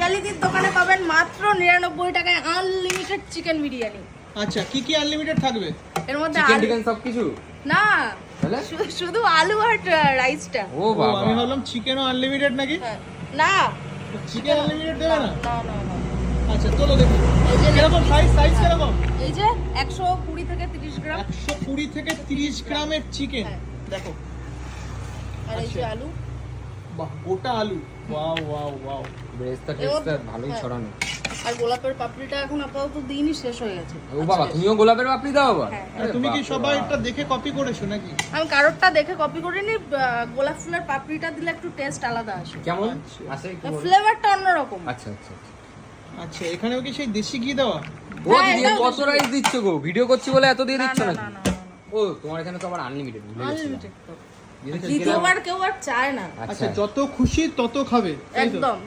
বাঙালিদের দোকানে পাবেন মাত্র 99 টাকায় আনলিমিটেড চিকেন বিরিয়ানি। আচ্ছা, কি কি আনলিমিটেড থাকবে? এর মধ্যে চিকেন টিকেন সব কিছু না, তাহলে শুধু আলু আর রাইসটা। ও ও, বাবা আমি ভাবলাম চিকেনও আনলিমিটেড নাকি। না চিকেন আনলিমিটেড দেবে না? না না না। আচ্ছা চলো দেখি এই যে কিরকম সাইজ কিরকম। এই যে 120 থেকে 30 গ্রাম 120 থেকে 30 গ্রামের চিকেন। হ্যাঁ। দেখো, আর এই যে আলু। বাহ, গোটা আলু। Wow wow wow. ব্রেস্তা টেস্টা ভালোই হ্যাঁ। ছড়ানো। আর গোলাপের পাপড়িটা এখন আপাতত দিনই শেষ হয়ে গেছে। ও বাবা, তুমিও গোলাপের পাপড়ি দাও বাবা? হ্যাঁ। আর তুমি কি সবাইটা দেখে কপি করেছো নাকি? আমি কারোরটা দেখে কপি করিনি। গোলাপ ফুলের পাপড়িটা দিলে একটু টেস্ট আলাদা আসে, কেমন আচ্ছা। আছে একটু বলো। ফ্লেভারটা অন্যরকম। আচ্ছা আচ্ছা আচ্ছা। আচ্ছা, এখানেও কি সেই দেশি ঘি দেওয়া? ও হ্যাঁ, দিদি এটাও কত রাইস দিচ্ছ গো? ভিডিও করছি বলে এত দিয়ে না দিচ্ছ না নাকি? না না ও তোমার এখানে তো আবার আনলিমিটেড। আনলিমিটেড তো। আচ্ছা, দ্বিতীয়বার কেউ আর চায় না। আচ্ছা, যত খুশি তত খাবে, তাই তো? একদম।